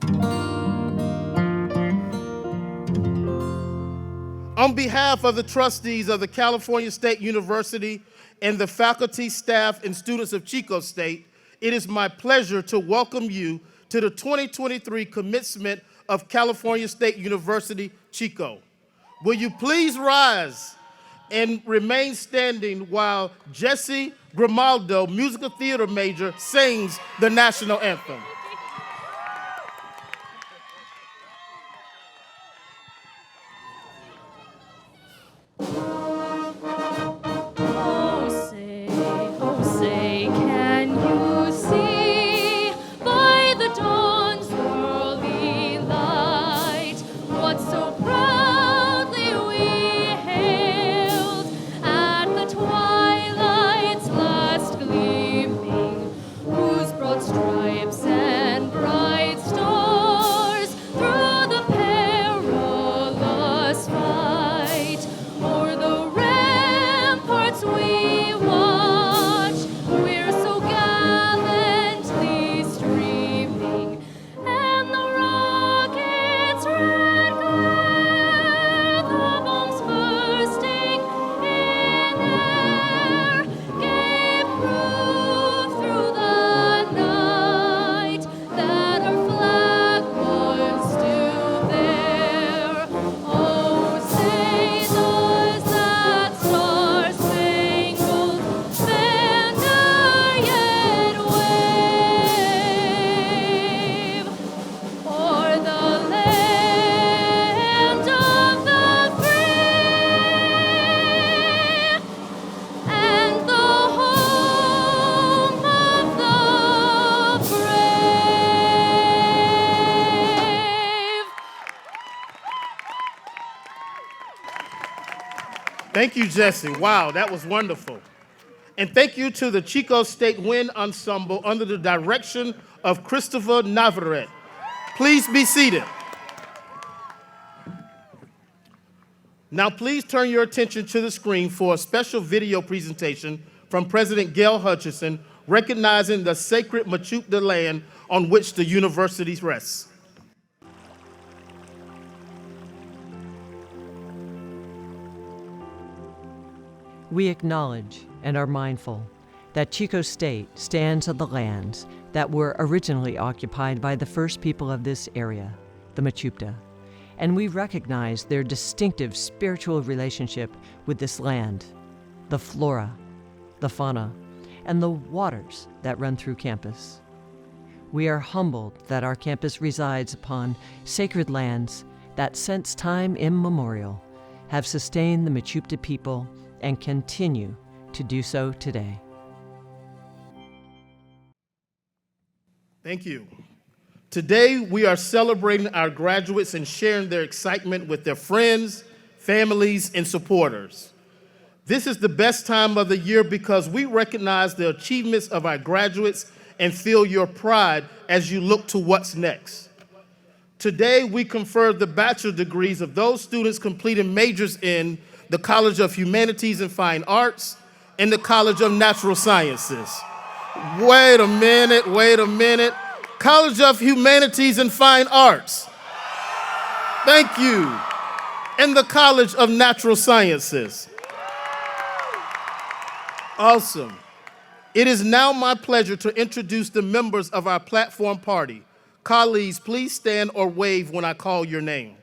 On behalf of the trustees of the California State University and the faculty, staff, and students of Chico State, it is my pleasure to welcome you to the 2023 Commencement of California State University, Chico. Will you please rise and remain standing while Jesse Grimaldo, musical theater major, sings the national anthem. Thank you, Jesse. Wow, that was wonderful. And thank you to the Chico State Wind Ensemble under the direction of Christopher Navarrete. Please be seated. Now, please turn your attention to the screen for a special video presentation from President Gail Hutchinson, recognizing the sacred Mechoopda land on which the university rests. We acknowledge and are mindful that Chico State stands on the lands that were originally occupied by the first people of this area, the Mechoopda, and we recognize their distinctive spiritual relationship with this land, the flora, the fauna, and the waters that run through campus. We are humbled that our campus resides upon sacred lands that since time immemorial have sustained the Mechoopda people and continue to do so today. Thank you. Today, we are celebrating our graduates and sharing their excitement with their friends, families, and supporters. This is the best time of the year because we recognize the achievements of our graduates and feel your pride as you look to what's next. Today, we confer the bachelor degrees of those students completing majors in the College of Humanities and Fine Arts, and the College of Natural Sciences. Wait a minute. College of Humanities and Fine Arts. Thank you. And the College of Natural Sciences. Awesome. It is now my pleasure to introduce the members of our platform party. Colleagues, please stand or wave when I call your name.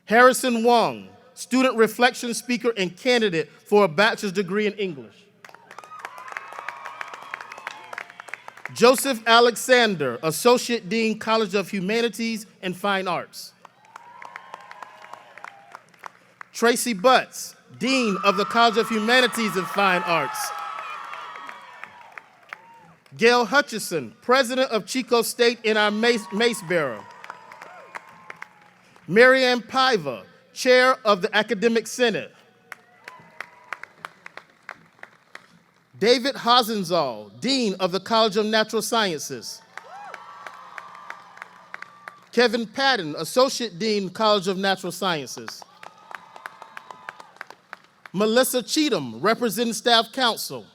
Harrison Hoang, student reflection speaker and candidate for a bachelor's degree in English. Joseph Alexander, Associate Dean, College of Humanities and Fine Arts. Tracy Butts, Dean of the College of Humanities and Fine Arts. Gail Hutchinson, President of Chico State and our mace bearer. Marianne Paiva, Chair of the Academic Senate. David Hosenzal, Dean of the College of Natural Sciences. Kevin Patton, Associate Dean, College of Natural Sciences. Melissa Cheatham, Representing Staff Counsel.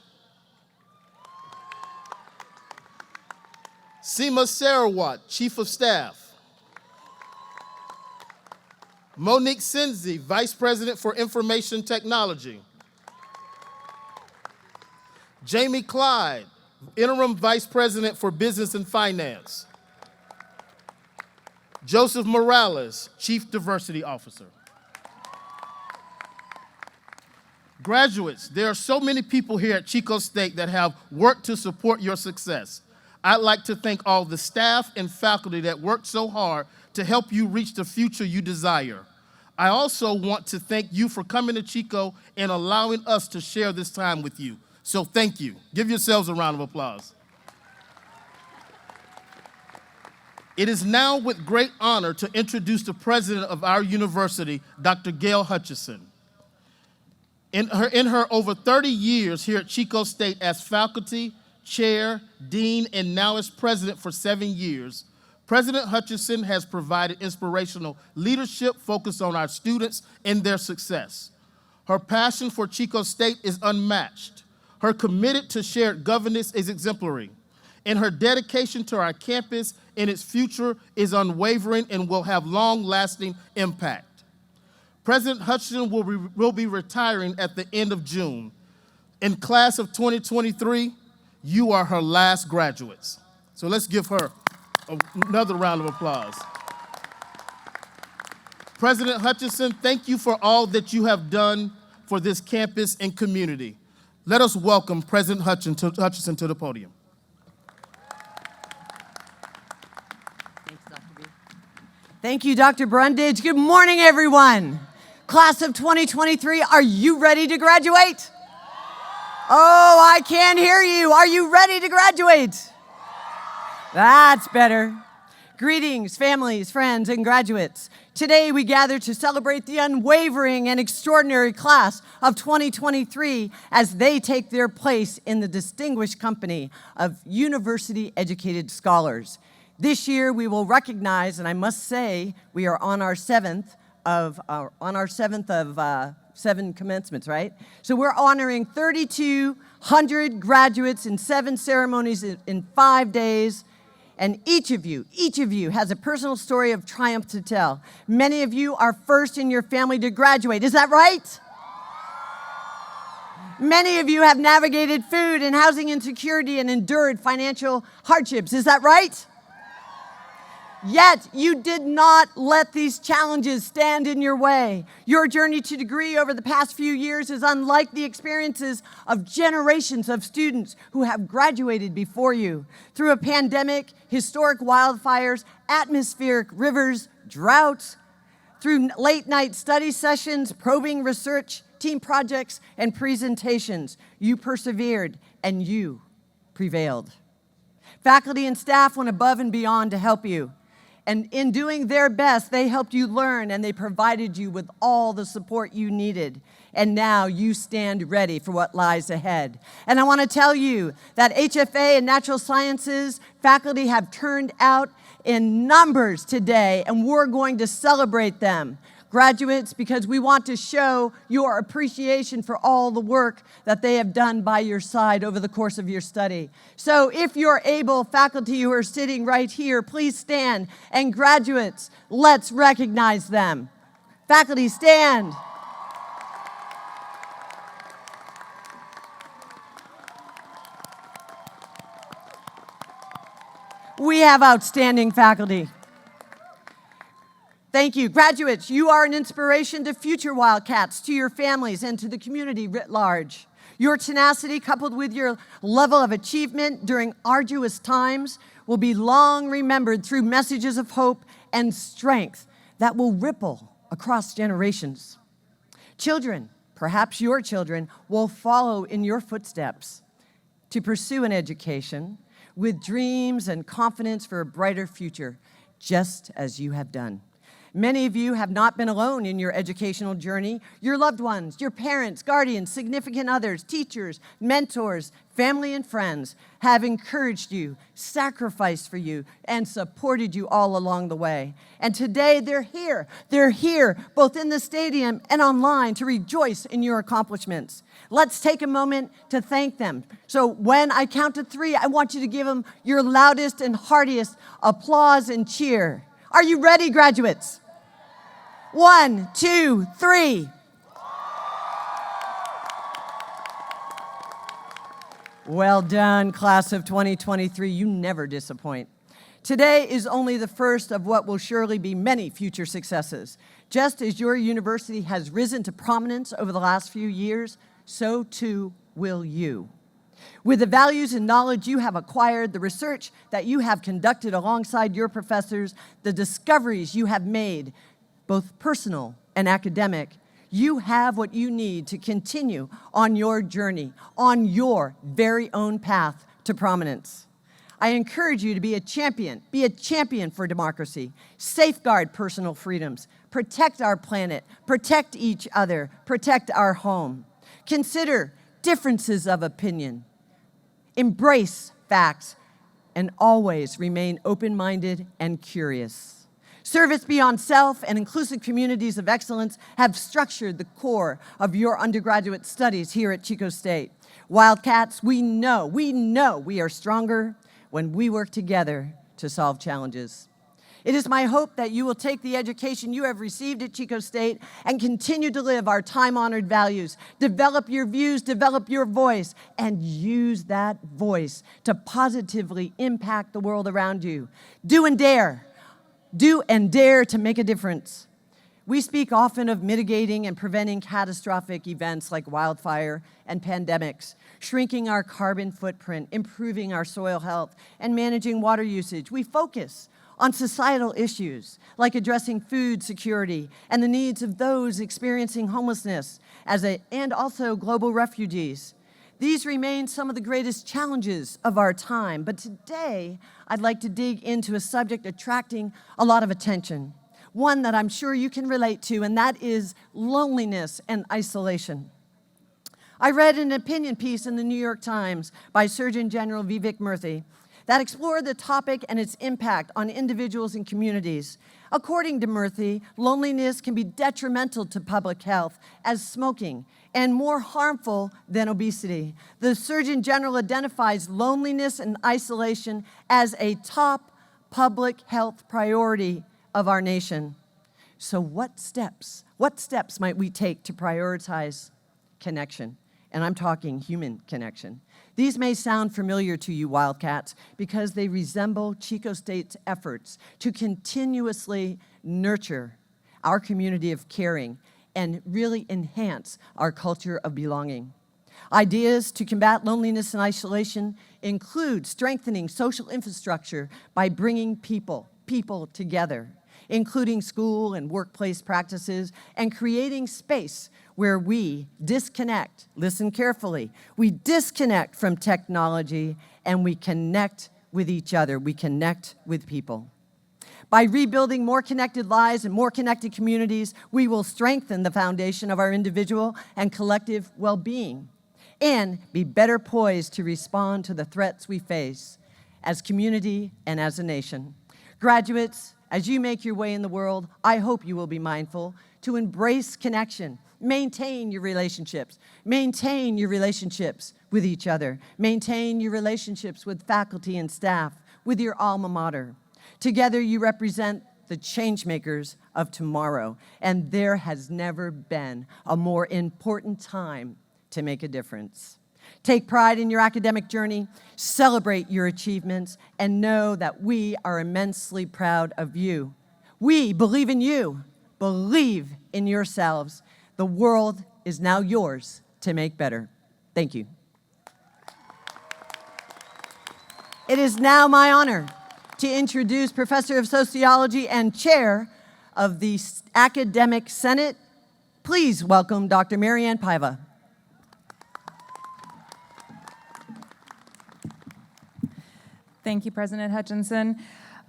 Seema Sarawat, Chief of Staff. Monique Senzi, Vice President for Information Technology. Jamie Clyde, Interim Vice President for Business and Finance. Joseph Morales, Chief Diversity Officer. Graduates, there are so many people here at Chico State that have worked to support your success. I'd like to thank all the staff and faculty that worked so hard to help you reach the future you desire. I also want to thank you for coming to Chico and allowing us to share this time with you. So thank you. Give yourselves a round of applause. It is now with great honor to introduce the president of our university, Dr. Gail Hutchison. In her over 30 years here at Chico State as faculty, chair, dean, and now as president for 7 years, President Hutchison has provided inspirational leadership focused on our students and their success. Her passion for Chico State is unmatched. Her commitment to shared governance is exemplary, and her dedication to our campus and its future is unwavering and will have long-lasting impact. President Hutchison will be retiring at the end of June. In class of 2023, you are her last graduates. So let's give her another round of applause. President Hutchison, thank you for all that you have done for this campus and community. Let us welcome President Hutchison to the podium. Thanks, Dr. B. Thank you, Dr. Brundage. Good morning, everyone. Class of 2023, are you ready to graduate? Oh, I can't hear you. Are you ready to graduate? That's better. Greetings, families, friends, and graduates. Today we gather to celebrate the unwavering and extraordinary class of 2023 as they take their place in the distinguished company of university-educated scholars. This year we will recognize, and I must say, we are on our seventh of 7 commencements, right? So we're honoring 3,200 graduates in 7 ceremonies in 5 days. And each of you has a personal story of triumph to tell. Many of you are first in your family to graduate. Is that right? Many of you have navigated food and housing insecurity and endured financial hardships. Is that right? Yet you did not let these challenges stand in your way. Your journey to degree over the past few years is unlike the experiences of generations of students who have graduated before you. Through a pandemic, historic wildfires, atmospheric rivers, droughts, through late-night study sessions, probing research, team projects, and presentations, you persevered and you prevailed. Faculty and staff went above and beyond to help you. And in doing their best, they helped you learn and they provided you with all the support you needed. And now you stand ready for what lies ahead. And I want to tell you that HFA and natural sciences faculty have turned out in numbers today, and we're going to celebrate them. Graduates, because we want to show your appreciation for all the work that they have done by your side over the course of your study. So if you're able, faculty who are sitting right here, please stand. And graduates, let's recognize them. Faculty, stand. We have outstanding faculty. Thank you. Graduates, you are an inspiration to future Wildcats, to your families, and to the community writ large. Your tenacity, coupled with your level of achievement during arduous times, will be long remembered through messages of hope and strength that will ripple across generations. Children, perhaps your children, will follow in your footsteps to pursue an education with dreams and confidence for a brighter future, just as you have done. Many of you have not been alone in your educational journey. Your loved ones, your parents, guardians, significant others, teachers, mentors, family and friends have encouraged you, sacrificed for you, and supported you all along the way. And today they're here. They're here both in the stadium and online to rejoice in your accomplishments. Let's take a moment to thank them. So when I count to 3, I want you to give them your loudest and heartiest applause and cheer. Are you ready, graduates? 1, 2, 3. Well done, class of 2023. You never disappoint. Today is only the first of what will surely be many future successes. Just as your university has risen to prominence over the last few years, so too will you. With the values and knowledge you have acquired, the research that you have conducted alongside your professors, the discoveries you have made, both personal and academic, you have what you need to continue on your journey, on your very own path to prominence. I encourage you to be a champion for democracy, safeguard personal freedoms, protect our planet, protect each other, protect our home. Consider differences of opinion, embrace facts, and always remain open-minded and curious. Service beyond self and inclusive communities of excellence have structured the core of your undergraduate studies here at Chico State. Wildcats, we know we are stronger when we work together to solve challenges. It is my hope that you will take the education you have received at Chico State and continue to live our time-honored values, develop your views, develop your voice, and use that voice to positively impact the world around you. Do and dare to make a difference. We speak often of mitigating and preventing catastrophic events like wildfire and pandemics, shrinking our carbon footprint, improving our soil health, and managing water usage. We focus on societal issues like addressing food security and the needs of those experiencing homelessness and also global refugees. These remain some of the greatest challenges of our time, but today I'd like to dig into a subject attracting a lot of attention, one that I'm sure you can relate to, and that is loneliness and isolation. I read an opinion piece in the New York Times by Surgeon General Vivek Murthy that explored the topic and its impact on individuals and communities. According to Murthy, loneliness can be detrimental to public health as smoking and more harmful than obesity. The Surgeon General identifies loneliness and isolation as a top public health priority of our nation. So what steps might we take to prioritize connection? And I'm talking human connection. These may sound familiar to you Wildcats because they resemble Chico State's efforts to continuously nurture our community of caring and really enhance our culture of belonging. Ideas to combat loneliness and isolation include strengthening social infrastructure by bringing people together, including school and workplace practices, and creating space where we disconnect, listen carefully, we disconnect from technology and we connect with each other, we connect with people. By rebuilding more connected lives and more connected communities, we will strengthen the foundation of our individual and collective well-being and be better poised to respond to the threats we face as community and as a nation. Graduates, as you make your way in the world, I hope you will be mindful to embrace connection. Maintain your relationships with each other. Maintain your relationships with faculty and staff, with your alma mater. Together you represent the change makers of tomorrow, and there has never been a more important time to make a difference. Take pride in your academic journey, celebrate your achievements, and know that we are immensely proud of you. We believe in you. Believe in yourselves. The world is now yours to make better. Thank you. It is now my honor to introduce Professor of Sociology and Chair of the Academic Senate. Please welcome Dr. Marianne Paiva. Thank you, President Hutchinson.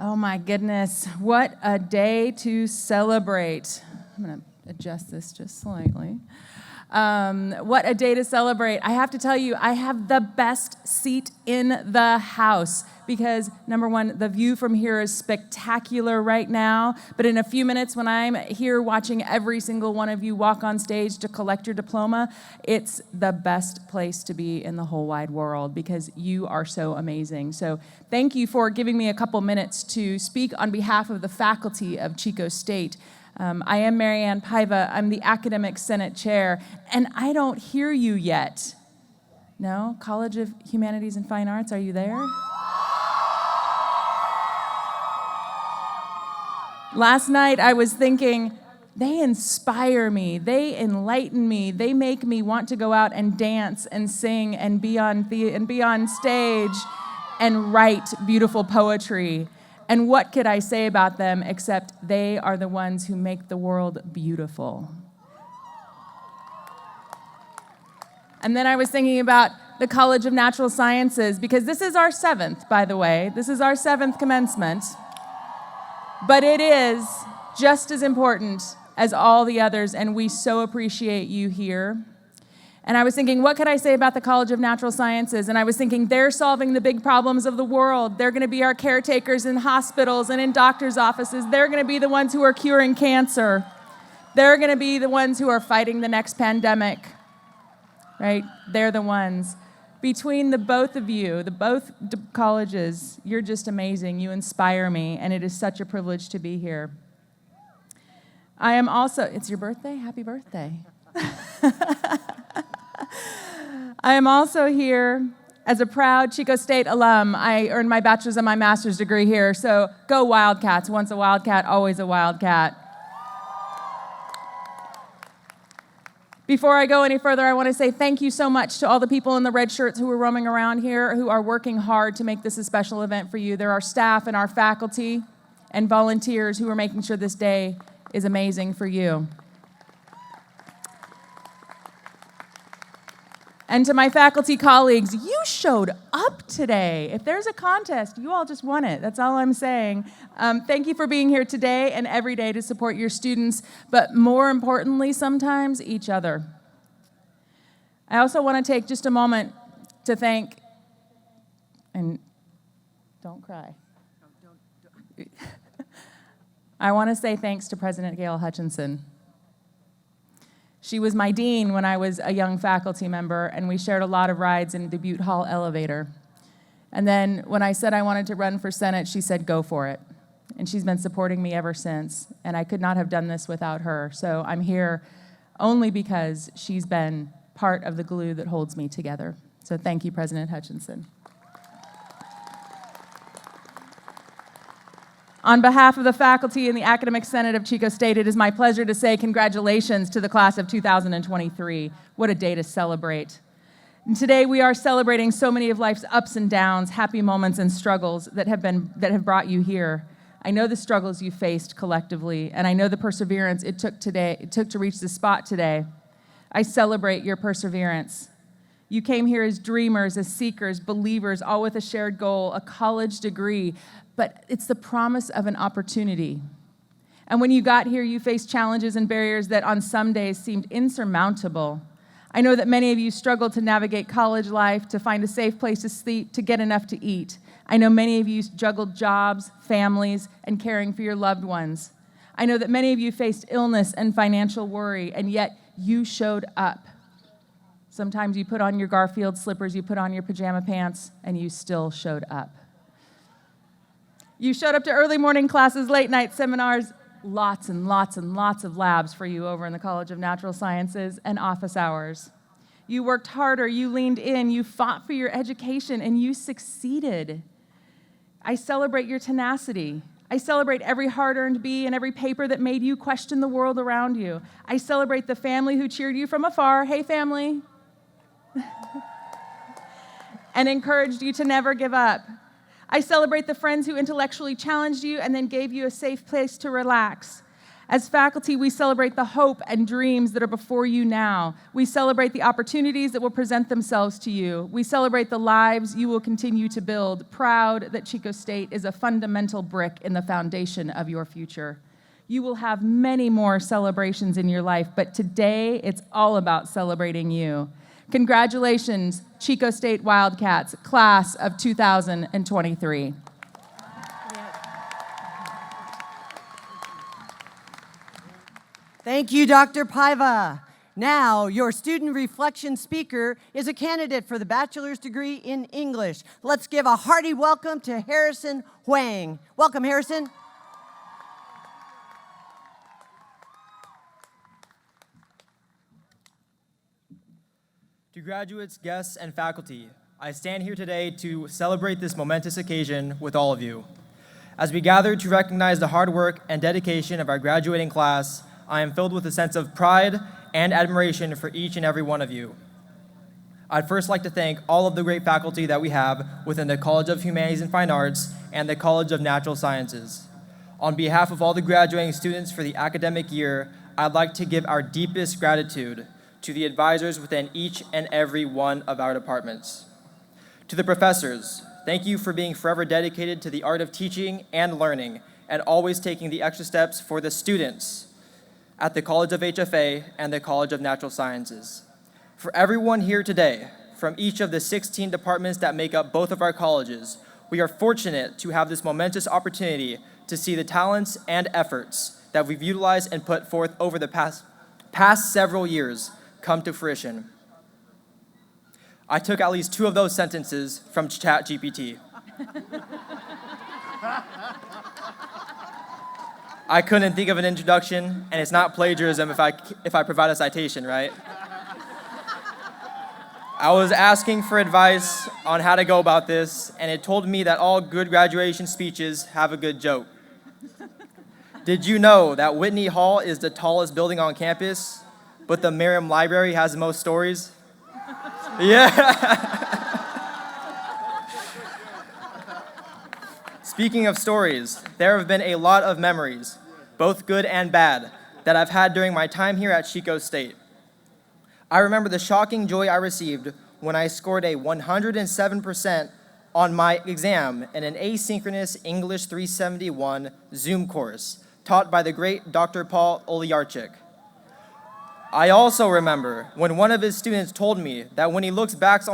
Oh my goodness, what a day to celebrate. I'm going to adjust this just slightly. What a day to celebrate. I have to tell you, I have the best seat in the house because, number one, the view from here is spectacular right now. But in a few minutes, when I'm here watching every single one of you walk on stage to collect your diploma, it's the best place to be in the whole wide world because you are so amazing. So thank you for giving me a couple minutes to speak on behalf of the faculty of Chico State. I am Marianne Paiva. I'm the Academic Senate Chair, and I don't hear you yet. No? College of Humanities and Fine Arts, are you there? Last night I was thinking, they inspire me, they enlighten me, they make me want to go out and dance and sing and be on stage and write beautiful poetry. And what could I say about them except they are the ones who make the world beautiful. And then I was thinking about the College of Natural Sciences, because this is our 7th, by the way. This is our 7th commencement. But it is just as important as all the others, and we so appreciate you here. And I was thinking, what could I say about the College of Natural Sciences? And I was thinking, they're solving the big problems of the world. They're going to be our caretakers in hospitals and in doctors' offices. They're going to be the ones who are curing cancer. They're going to be the ones who are fighting the next pandemic, right? They're the ones. Between the both of you, the both colleges, you're just amazing. You inspire me, and it is such a privilege to be here. I am also, it's your birthday? Happy birthday. I am also here as a proud Chico State alum. I earned my bachelor's and my master's degree here, so go Wildcats. Once a Wildcat, always a Wildcat. Before I go any further, I want to say thank you so much to all the people in the red shirts who are roaming around here, who are working hard to make this a special event for you. There are staff and our faculty and volunteers who are making sure this day is amazing for you. And to my faculty colleagues, you showed up today. If there's a contest, you all just won it. That's all I'm saying. Thank you for being here today and every day to support your students, but more importantly, sometimes each other. I also want to take just a moment to thank, and don't cry. I want to say thanks to President Gail Hutchinson. She was my dean when I was a young faculty member, and we shared a lot of rides in the Butte Hall elevator. And then when I said I wanted to run for Senate, she said, go for it. And she's been supporting me ever since, and I could not have done this without her. So I'm here only because she's been part of the glue that holds me together. So thank you, President Hutchinson. On behalf of the faculty and the Academic Senate of Chico State, it is my pleasure to say congratulations to the class of 2023. What a day to celebrate. And today we are celebrating so many of life's ups and downs, happy moments and struggles that have brought you here. I know the struggles you faced collectively, and I know the perseverance it took to reach this spot today. I celebrate your perseverance. You came here as dreamers, as seekers, believers, all with a shared goal, a college degree, but it's the promise of an opportunity. And when you got here, you faced challenges and barriers that on some days seemed insurmountable. I know that many of you struggled to navigate college life, to find a safe place to sleep, to get enough to eat. I know many of you juggled jobs, families, and caring for your loved ones. I know that many of you faced illness and financial worry, and yet you showed up. Sometimes you put on your Garfield slippers, you put on your pajama pants, and you still showed up. You showed up to early morning classes, late night seminars, lots and lots and lots of labs for you over in the College of Natural Sciences, and office hours. You worked harder, you leaned in, you fought for your education, and you succeeded. I celebrate your tenacity. I celebrate every hard-earned B and every paper that made you question the world around you. I celebrate the family who cheered you from afar, hey family, and encouraged you to never give up. I celebrate the friends who intellectually challenged you and then gave you a safe place to relax. As faculty, we celebrate the hope and dreams that are before you now. We celebrate the opportunities that will present themselves to you. We celebrate the lives you will continue to build, proud that Chico State is a fundamental brick in the foundation of your future. You will have many more celebrations in your life, but today it's all about celebrating you. Congratulations, Chico State Wildcats, class of 2023. Thank you, Dr. Paiva. Now, your student reflection speaker is a candidate for the bachelor's degree in English. Let's give a hearty welcome to Harrison Hoang. Welcome, Harrison. To graduates, guests, and faculty, I stand here today to celebrate this momentous occasion with all of you. As we gather to recognize the hard work and dedication of our graduating class, I am filled with a sense of pride and admiration for each and every one of you. I'd first like to thank all of the great faculty that we have within the College of Humanities and Fine Arts and the College of Natural Sciences. On behalf of all the graduating students for the academic year, I'd like to give our deepest gratitude to the advisors within each and every one of our departments. To the professors, thank you for being forever dedicated to the art of teaching and learning and always taking the extra steps for the students at the College of HFA and the College of Natural Sciences. For everyone here today, from each of the 16 departments that make up both of our colleges, we are fortunate to have this momentous opportunity to see the talents and efforts that we've utilized and put forth over the past several years come to fruition. I took at least 2 of those sentences from ChatGPT. I couldn't think of an introduction, and it's not plagiarism if I provide a citation, right? I was asking for advice on how to go about this, and it told me that all good graduation speeches have a good joke. Did you know that Whitney Hall is the tallest building on campus, but the Merriam Library has the most stories? Yeah. Speaking of stories, there have been a lot of memories, both good and bad, that I've had during my time here at Chico State. I remember the shocking joy I received when I scored a 107% on my exam in an asynchronous English 371 Zoom course taught by the great Dr. Paul Oliarchik. I also remember when one of his students told me that when he looks back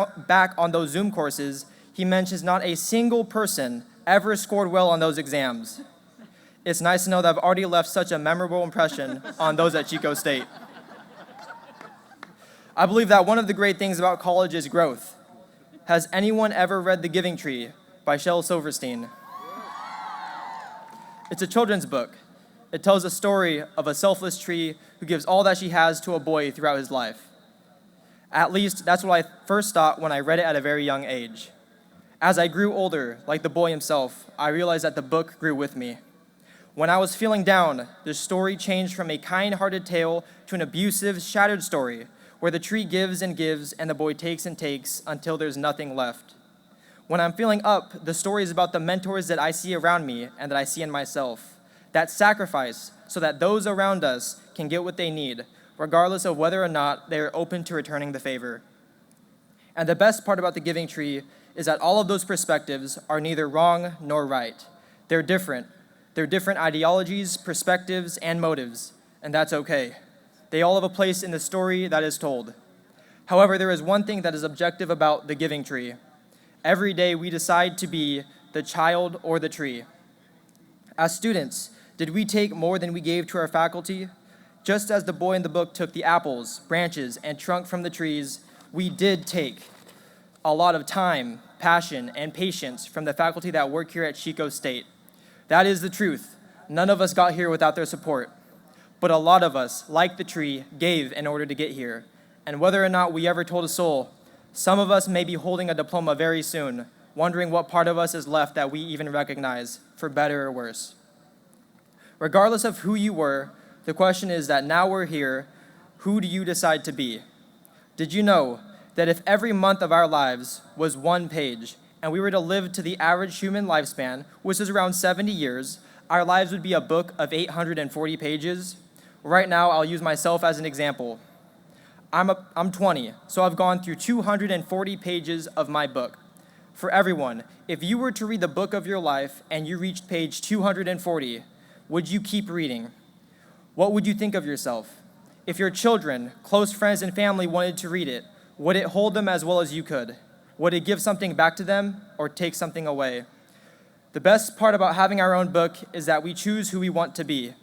on those Zoom courses, he mentions not a single person ever scored well on those exams. It's nice to know that I've already left such a memorable impression on those at Chico State. I believe that one of the great things about college is growth. Has anyone ever read The Giving Tree by Shel Silverstein? It's a children's book. It tells a story of a selfless tree who gives all that she has to a boy throughout his life. At least, that's what I first thought when I read it at a very young age. As I grew older, like the boy himself, I realized that the book grew with me. When I was feeling down, the story changed from a kind-hearted tale to an abusive, shattered story, where the tree gives and gives and the boy takes and takes until there's nothing left. When I'm feeling up, the story is about the mentors that I see around me and that I see in myself, that sacrifice so that those around us can get what they need, regardless of whether or not they are open to returning the favor. And the best part about The Giving Tree is that all of those perspectives are neither wrong nor right. They're different. They're different ideologies, perspectives, and motives, and that's okay. They all have a place in the story that is told. However, there is one thing that is objective about The Giving Tree. Every day we decide to be the child or the tree. As students, did we take more than we gave to our faculty? Just as the boy in the book took the apples, branches, and trunk from the trees, we did take a lot of time, passion, and patience from the faculty that work here at Chico State. That is the truth. None of us got here without their support. But a lot of us, like the tree, gave in order to get here. And whether or not we ever told a soul, some of us may be holding a diploma very soon, wondering what part of us is left that we even recognize, for better or worse. Regardless of who you were, the question is that now we're here, who do you decide to be? Did you know that if every month of our lives was one page, and we were to live to the average human lifespan, which is around 70 years, our lives would be a book of 840 pages. Right now, I'll use myself as an example. I'm 20, so I've gone through 240 pages of my book. For everyone, if you were to read the book of your life and you reached page 240, would you keep reading? What would you think of yourself? If your children, close friends, and family wanted to read it, would it hold them as well as you could? Would it give something back to them or take something away? The best part about having our own book is that we choose who we want to be,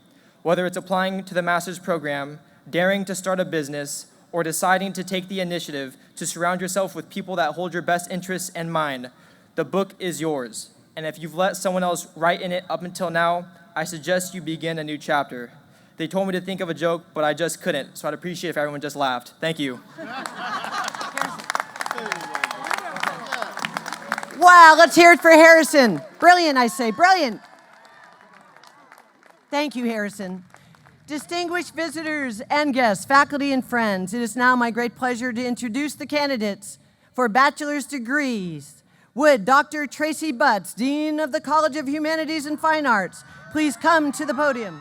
whether it's applying to the master's program, daring to start a business, or deciding to take the initiative to surround yourself with people that hold your best interests in mind. The book is yours, and if you've let someone else write in it up until now, I suggest you begin a new chapter. They told me to think of a joke, but I just couldn't, so I'd appreciate if everyone just laughed. Thank you. Wow, let's hear it for Harrison. Brilliant, I say, brilliant. Thank you, Harrison. Distinguished visitors and guests, faculty and friends, it is now my great pleasure to introduce the candidates for bachelor's degrees. Would Dr. Tracy Butts, Dean of the College of Humanities and Fine Arts, please come to the podium?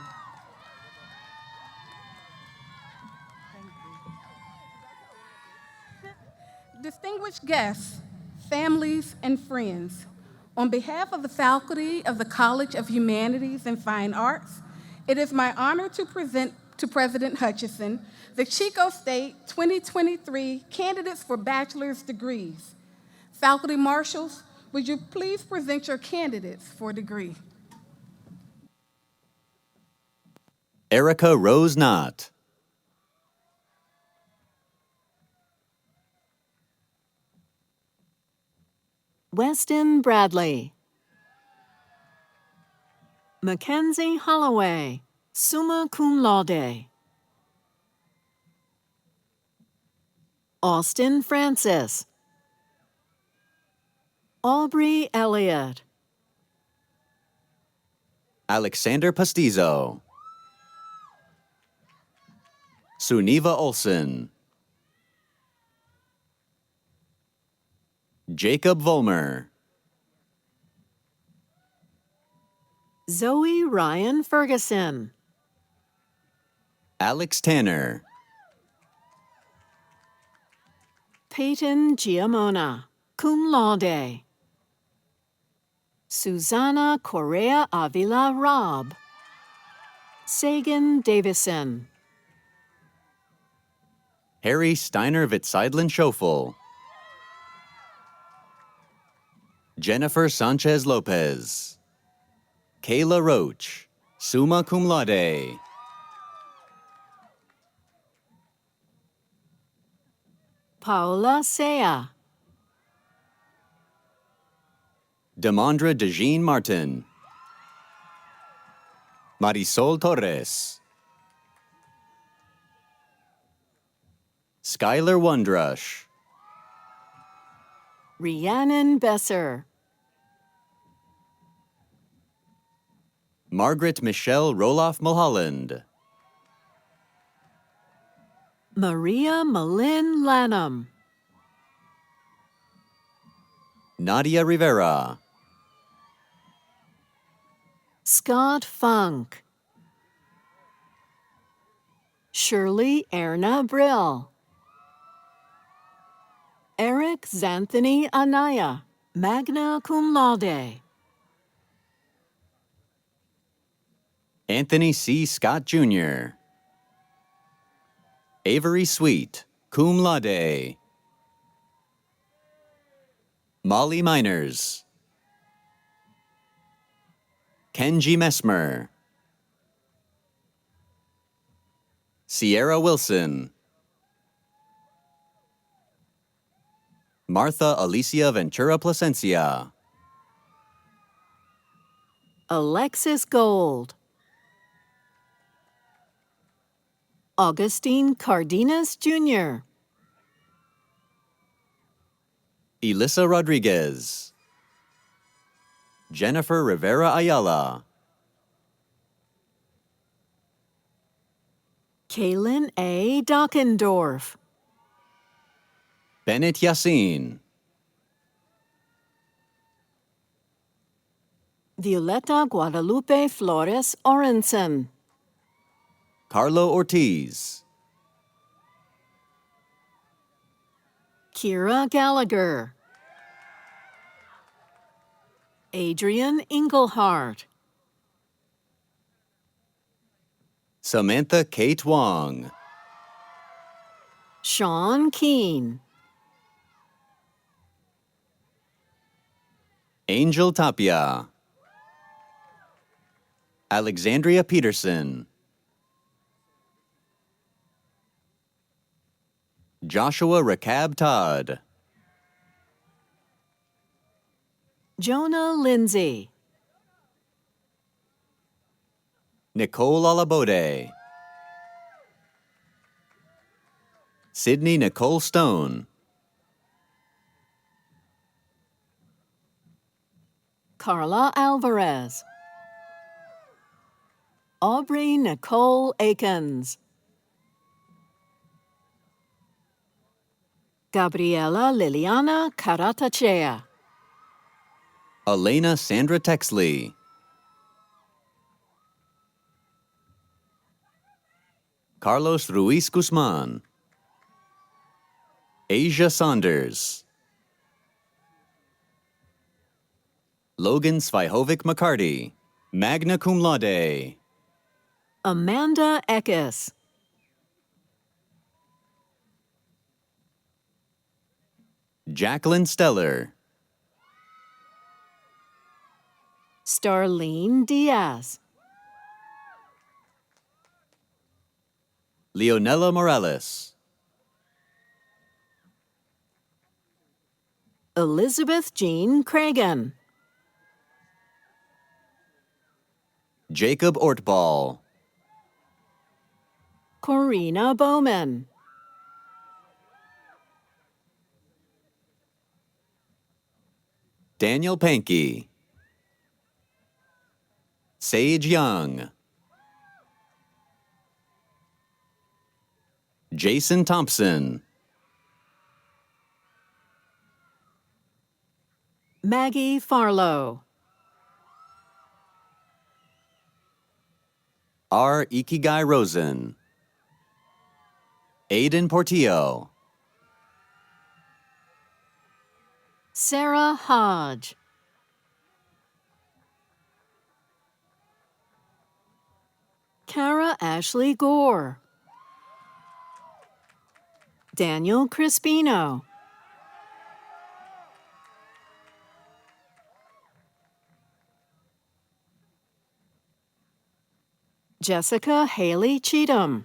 Distinguished guests, families, and friends, on behalf of the faculty of the College of Humanities and Fine Arts, it is my honor to present to President Hutchison the Chico State 2023 candidates for bachelor's degrees. Faculty marshals, would you please present your candidates for degree? Erica Rose Knott. Weston Bradley. Mackenzie Holloway, summa cum laude. Austin Francis. Aubrey Elliott. Alexander Pastizo. Suniva Olson. Jacob Volmer. Zoe Ryan Ferguson. Alex Tanner. Peyton Giamona, cum laude. Susanna Correa Avila Robb. Sagan Davison. Harry Steiner Vitseidlin Schofel. Jennifer Sanchez Lopez. Kayla Roach, summa cum laude. Paola Sea. Demondra DeJean Martin. Marisol Torres. Skylar Wondrush. Rhiannon Besser. Margaret Michelle Roloff Mulholland. Maria Malin Lanham. Nadia Rivera. Scott Funk. Shirley Erna Brill. Eric Xanthony Anaya, magna cum laude. Anthony C. Scott Jr. Avery Sweet, cum laude. Molly Miners. Kenji Messmer. Sierra Wilson. Martha Alicia Ventura Plasencia. Alexis Gold. Augustine Cardenas Jr. Elissa Rodriguez. Jennifer Rivera Ayala. Kaylin A. Dockendorf. Bennett Yassin. Violeta Guadalupe Flores Orenson. Carlo Ortiz. Kira Gallagher. Adrian Engelhardt. Samantha Kate Wong. Sean Keene. Angel Tapia. Alexandria Peterson. Joshua Rakab Todd. Jonah Lindsay. Nicole Alabode. Sydney Nicole Stone. Carla Alvarez. Aubrey Nicole Akins. Gabriela Liliana Caratachea. Elena Sandra Texley. Carlos Ruiz Guzman. Asia Saunders. Logan Svihovic McCarty. Magna cum laude. Amanda Eckes. Jacqueline Steller. Starlene Diaz. Leonela Morales. Elizabeth Jean Cragen. Jacob Ortball. Corina Bowman. Daniel Pankey. Sage Young. Jason Thompson. Maggie Farlow. R. Ikigai Rosen. Aiden Portillo. Sarah Hodge. Kara Ashley Gore. Daniel Crispino. Jessica Haley Cheatham.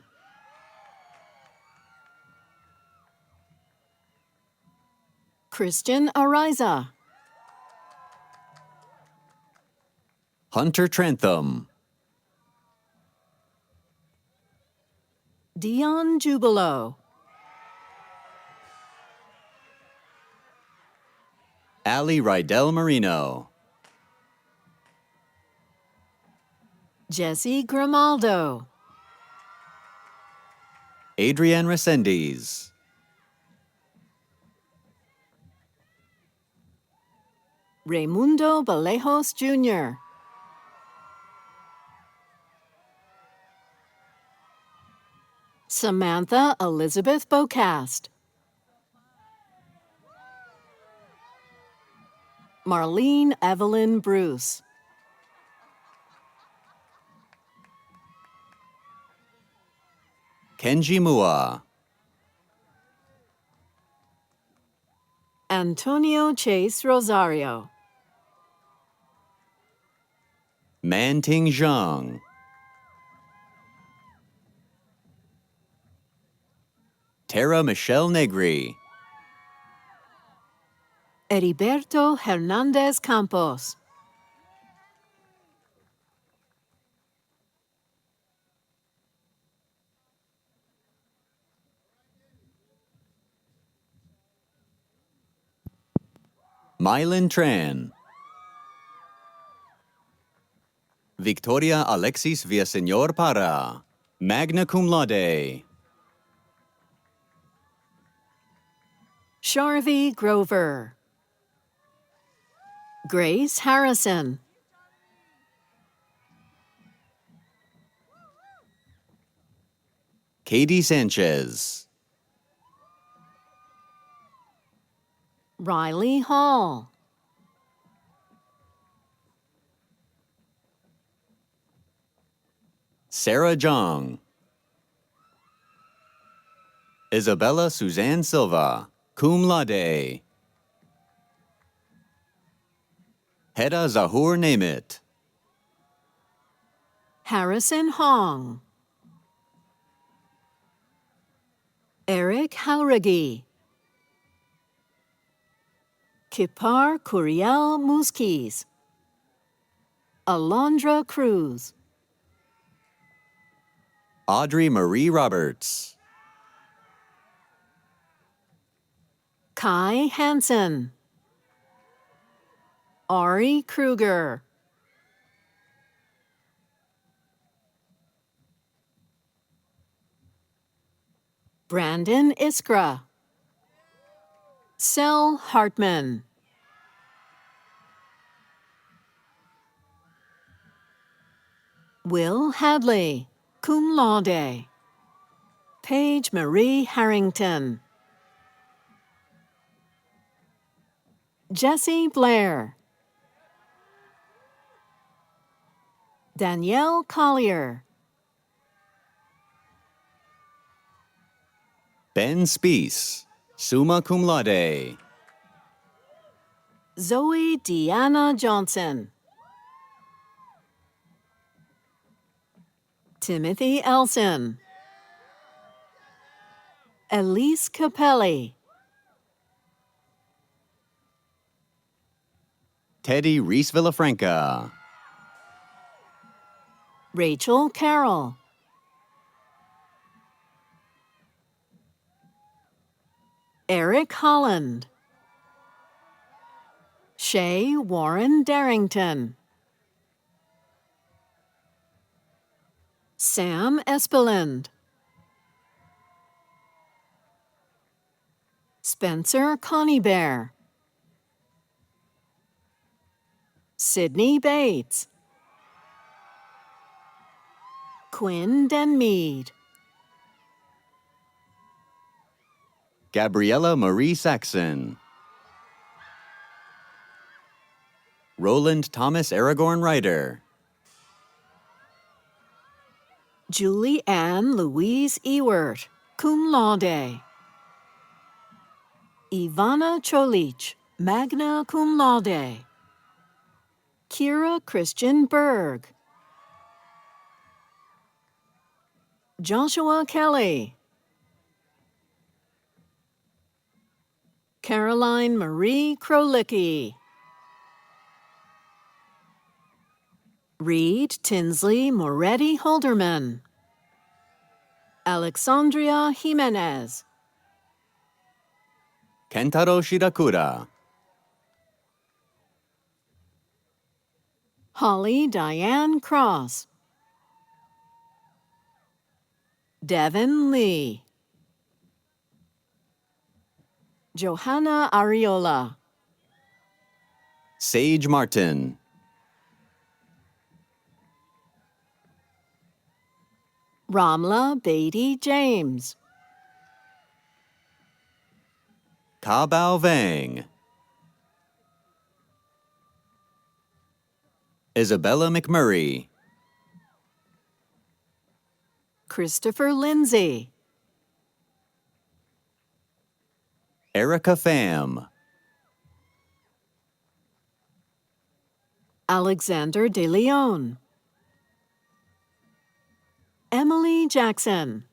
Christian Ariza. Hunter Trantham. Dion Jubilo. Ali Rydell Marino. Jesse Grimaldo. Adrienne Resendiz. Raimundo Balejos Jr. Samantha Elizabeth Bocast. Marlene Evelyn Bruce. Kenji Mua. Antonio Chase Rosario. Manting Zhang. Tara Michelle Negri. Heriberto Hernandez Campos. Mylin Tran. Victoria Alexis Villaseñor Para. Magna cum laude. Sharvie Grover. Grace Harrison. Katie Sanchez. Riley Hall. Sarah Jong. Isabella Suzanne Silva, cum laude. Heda Zahur Namit. Harrison Hoang. Eric Hauragi. Kipar Curiel Muskis. Alondra Cruz. Audrey Marie Roberts. Kai Hansen. Ari Kruger. Brandon Iskra. Sel Hartman. Will Hadley, cum laude. Paige Marie Harrington. Jessie Blair. Danielle Collier. Ben Spees, summa cum laude. Zoe Deanna Johnson. Timothy Elson. Elise Capelli. Teddy Reese Villafranca. Rachel Carroll. Eric Holland. Shay Warren Darrington. Sam Espeland. Spencer Coneybear. Sydney Bates. Quinn Denmead. Gabriella Marie Saxon. Roland Thomas Aragorn Ryder. Julie Ann Louise Ewert, cum laude. Ivana Cholich, magna cum laude. Kira Christian Berg. Joshua Kelly. Caroline Marie Krolicki. Reed Tinsley Moretti Holderman. Alexandria Jimenez. Kentaro Shirakura. Holly Diane Cross. Devin Lee. Johanna Ariola. Sage Martin. Ramla Beatty James. Ka Bao Vang. Isabella McMurray. Christopher Lindsay. Erica Pham. Alexander De Leon. Emily Jackson.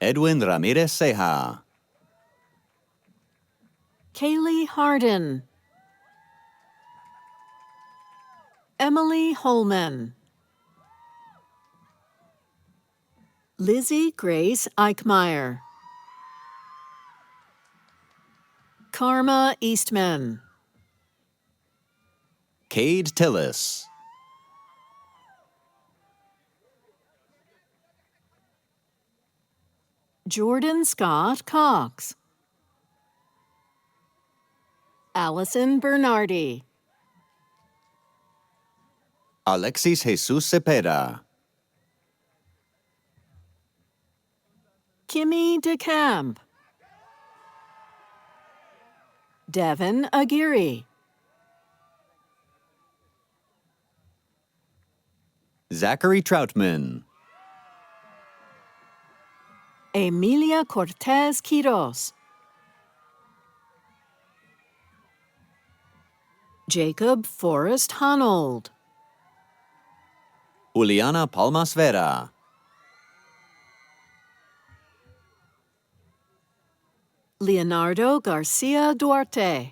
Edwin Ramirez Ceja. Kaylee Harden. Emily Holman. Lizzie Grace Eichmeyer. Karma Eastman. Cade Tillis. Jordan Scott Cox. Allison Bernardi. Alexis Jesus Cepeda. Kimmy DeCamp. Devin Aguirre. Zachary Troutman. Emilia Cortez Quiros. Jacob Forrest Honold. Juliana Palmas Vera. Leonardo Garcia Duarte.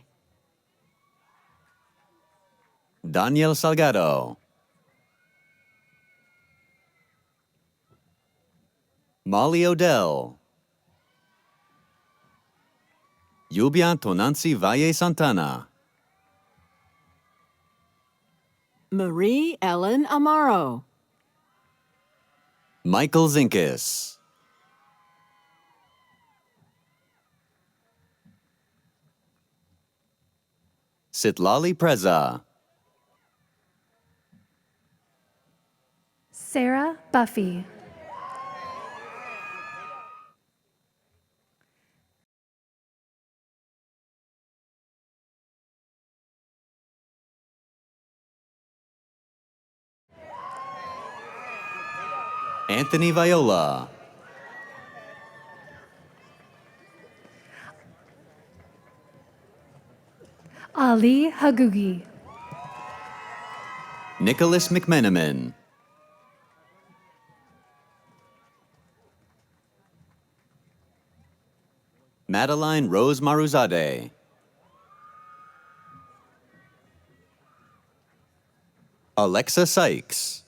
Daniel Salgado. Molly Odell. Yubia Tonancy Valle Santana. Marie Ellen Amaro. Michael Zinkis. Sitlali Preza. Sarah Buffy. Anthony Viola. Ali Hagugi. Nicholas McMenamin. Madeline Rose Maruzade. Alexa Sykes.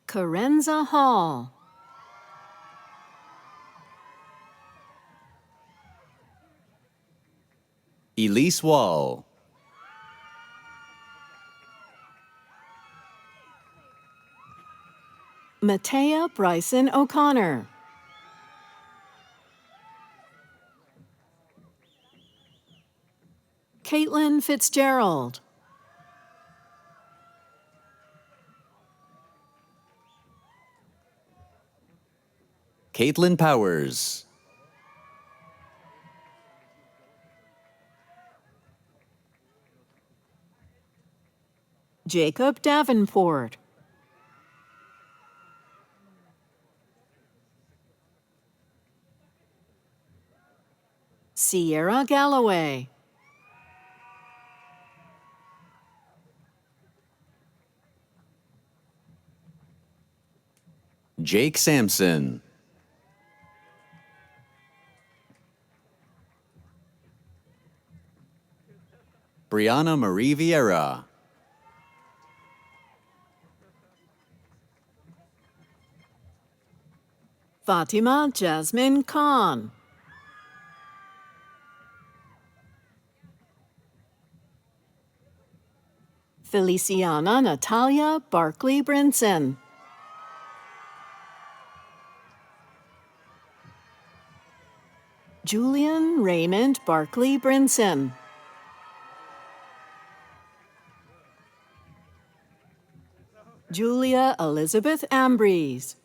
Karenza Hall. Elise Wall. Matea Bryson O'Connor. Caitlin Fitzgerald. Caitlin Powers. Jacob Davenport. Sierra Galloway. Jake Sampson. Brianna Marie Vieira. Fatima Jasmine Khan. Feliciana Natalia Barkley Brinson. Julian Raymond Barkley Brinson. Julia Elizabeth Ambrose.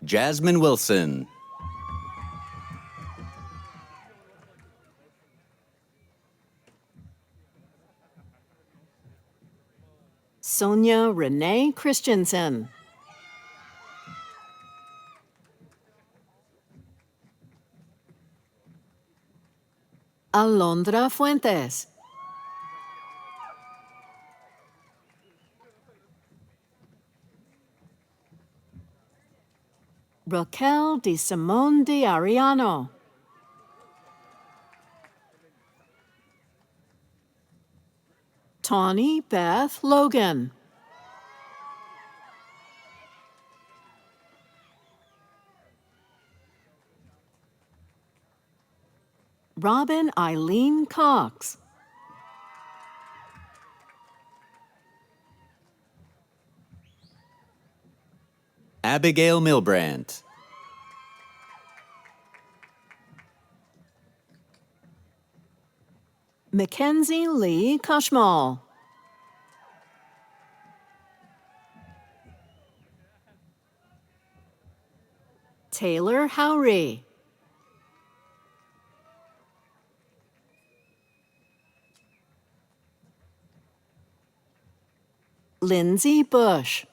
Jasmine Wilson. Sonia Renee Christensen. Alondra Fuentes. Raquel de Simón de Ariano. Tawny Beth Logan. Robin Eileen Cox. Abigail Milbrandt. Mackenzie Lee Kashmal. Taylor Howry. Lindsay Bush.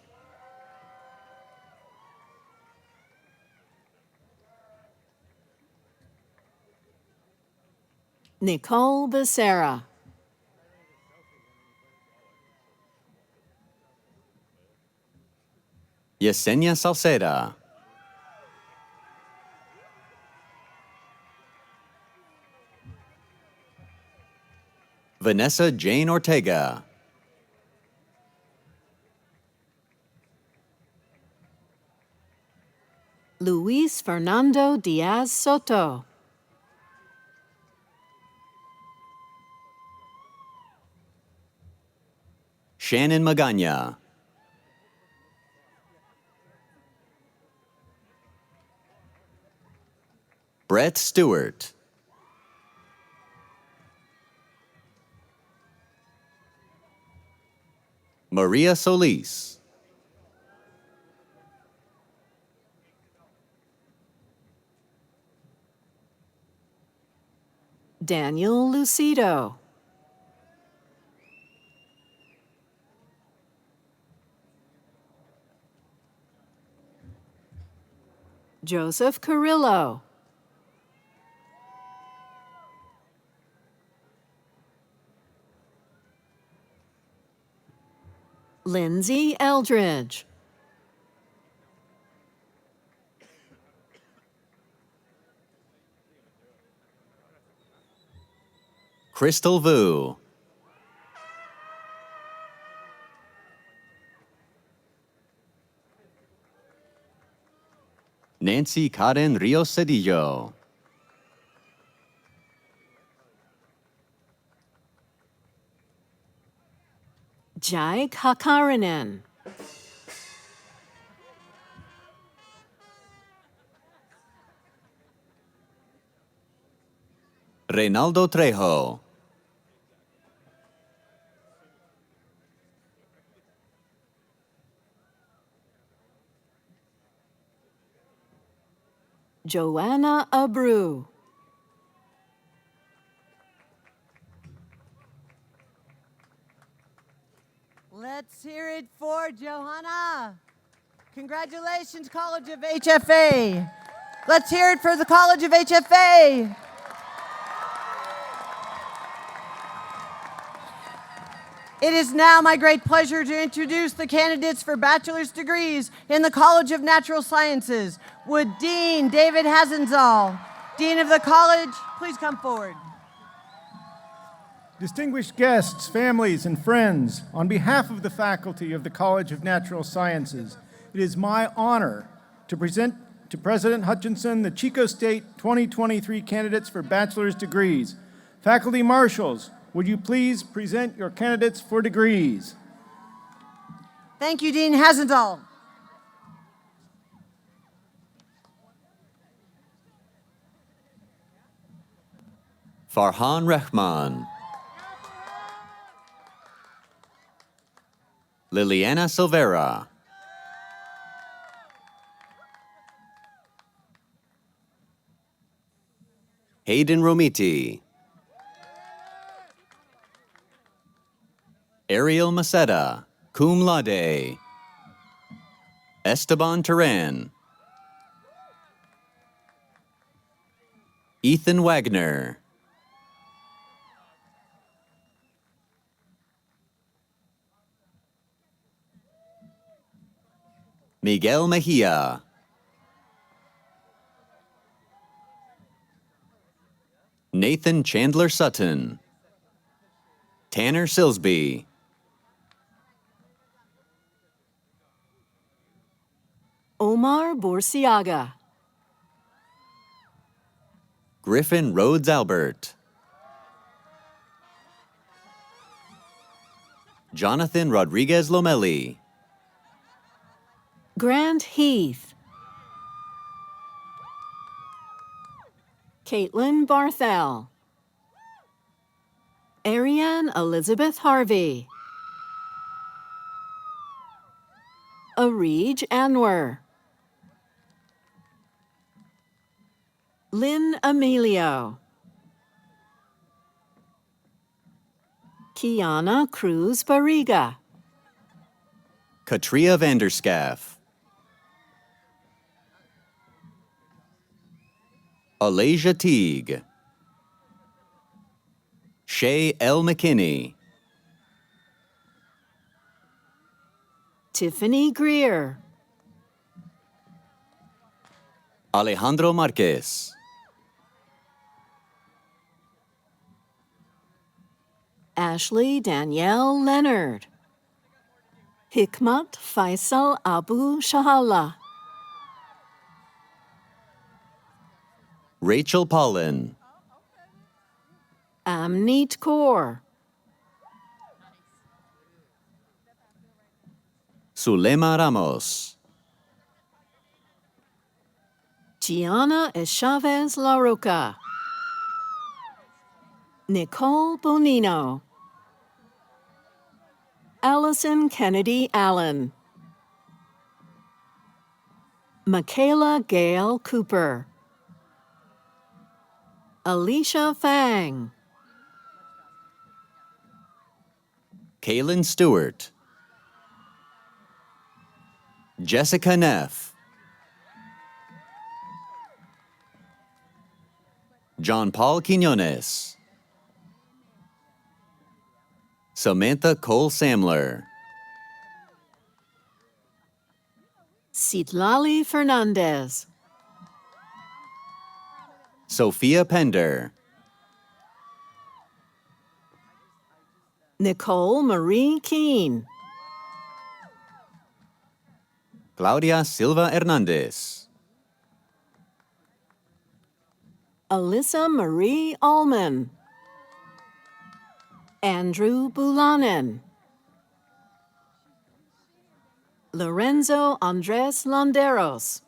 Nicole Becerra. Yesenia Salceda. Vanessa Jane Ortega. Luis Fernando Diaz Soto. Shannon Magana. Brett Stewart. Maria Solis. Daniel Lucido. Joseph Carrillo. Lindsay Eldridge. Crystal Vu. Nancy Karen Rios Cedillo. Jake Hakarinen. Reynaldo Trejo. Joanna Abreu. Let's hear it for Johanna. Congratulations, College of HFA. Let's hear it for the College of HFA. It is now my great pleasure to introduce the candidates for bachelor's degrees in the College of Natural Sciences. Would Dean David Hasenzahl, Dean of the College, please come forward. Distinguished guests, families, and friends, on behalf of the faculty of the College of Natural Sciences, it is my honor to present to President Hutchinson the Chico State 2023 candidates for bachelor's degrees. Faculty marshals, would you please present your candidates for degrees? Thank you, Dean Hasenzahl. Farhan Rehman. Liliana Silvera. Hayden Romiti. Ariel Maceda, cum laude. Esteban Turan. Ethan Wagner. Miguel Mejia. Nathan Chandler Sutton. Tanner Silsby. Omar Borsiaga. Griffin Rhodes Albert. Jonathan Rodriguez Lomeli. Grant Heath. Caitlin Barthel. Ariane Elizabeth Harvey. Arij Anwar. Lynn Emilio. Kiana Cruz Barriga. Katria Vanderscaff. Alasia Teague. Shay L. McKinney. Tiffany Greer. Alejandro Marquez. Ashley Danielle Leonard. Hikmat Faisal Abu Shahala. Rachel Paulin. Amneet Kaur. Zulema Ramos. Gianna Chavez La Roca. Nicole Bonino. Allison Kennedy Allen. Michaela Gail Cooper. Alicia Fang. Kaylin Stewart. Jessica Neff. John Paul Quinones. Samantha Cole Samler. Citlali Fernandez. Sophia Pender. Nicole Marie Keene. Claudia Silva Hernandez. Alyssa Marie Allman. Andrew Bulanen. Lorenzo Andres Landeros.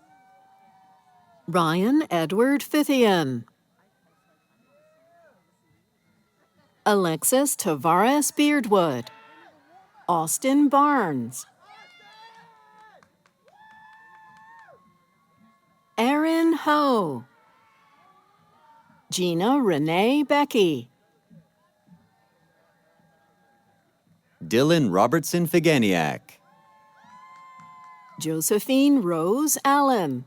Ryan Edward Fithian. Alexis Tavares Beardwood. Austin Barnes. Erin Ho. Gina Renee Becky. Dylan Robertson Figaniak. Josephine Rose Allen.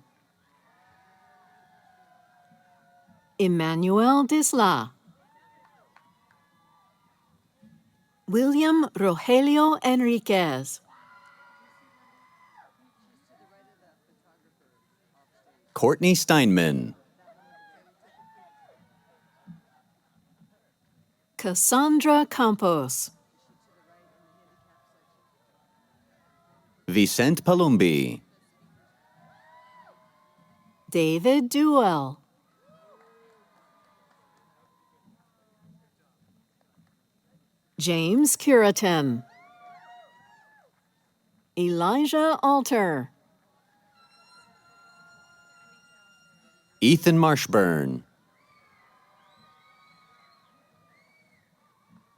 Emmanuel Disla. William Rogelio Enriquez. Courtney Steinman. Cassandra Campos. Vicente Palumbi. David Duell. James Curitan. Elijah Alter. Ethan Marshburn.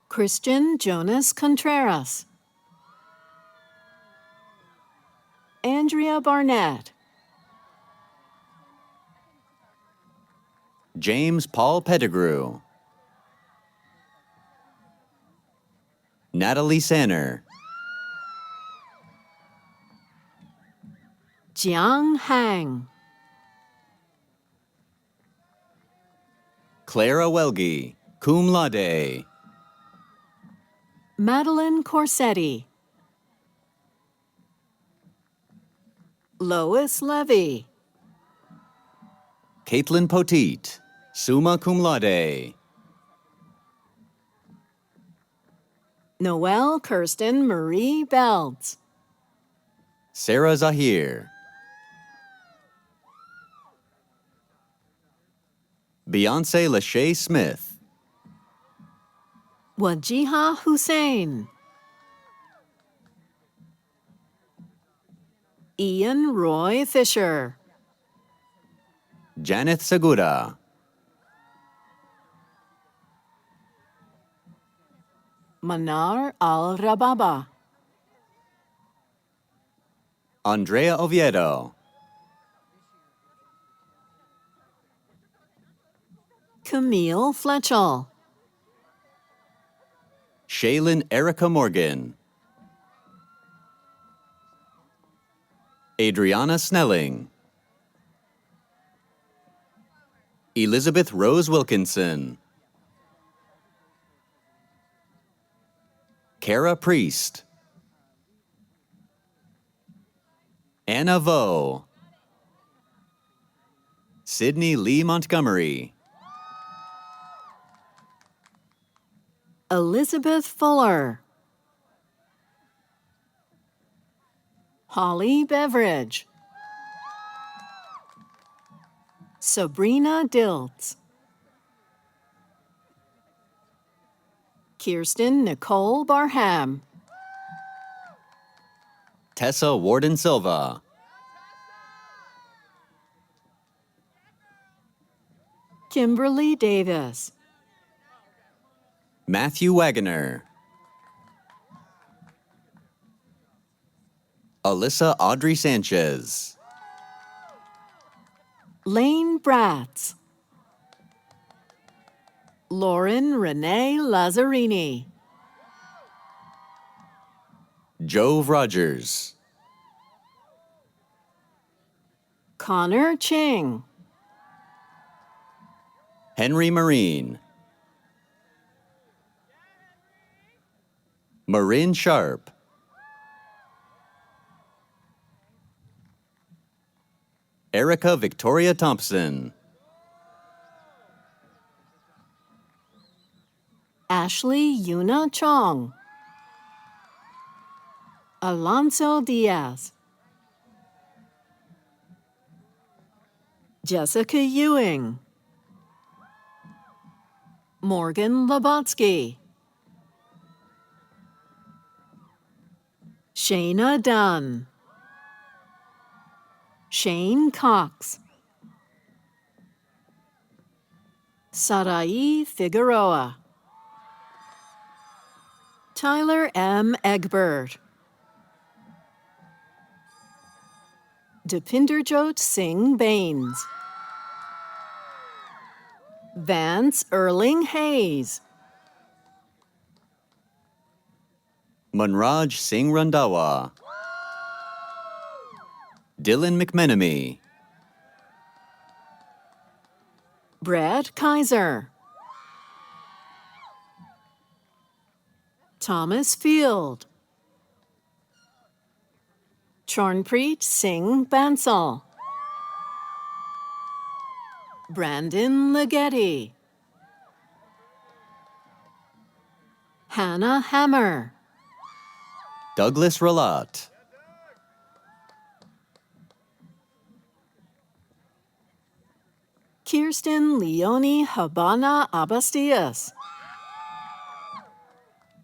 Christian Jonas Contreras. Andrea Barnett. James Paul Pettigrew. Natalie Sanner. Jiang Hang. Clara Welge, cum laude. Madeline Corsetti. Lois Levy. Caitlin Poteet, summa cum laude. Noelle Kirsten Marie Belds. Sarah Zahir. Beyonce Lachey Smith. Wajiha Hussein. Ian Roy Fisher. Janeth Segura. Manar al-Rababa. Andrea Oviedo. Camille Fletchell. Shaylin Erica Morgan. Adriana Snelling. Elizabeth Rose Wilkinson. Kara Priest. Anna Vo. Sydney Lee Montgomery. Elizabeth Fuller. Holly Beveridge. Sabrina Diltz. Kirsten Nicole Barham. Tessa Warden Silva. Kimberly Davis. Matthew Wagoner. Alyssa Audrey Sanchez. Lane Bratz. Lauren Renee Lazzarini. Jove Rogers. Connor Ching. Henry Marine. Marin Sharp. Erica Victoria Thompson. Ashley Yuna Chong. Alonso Diaz. Jessica Ewing. Morgan Labotsky. Shayna Dunn. Shane Cox. Sarai Figueroa. Tyler M. Egbert. Dipinderjot Singh Baines. Vance Erling Hayes. Munraj Singh Randawa. Dylan McMenemy. Brad Kaiser. Thomas Field. Charnpreet Singh Bansal. Brandon Leggetti. Hannah Hammer. Douglas Ralat. Kirsten Leonie Habana Abastias.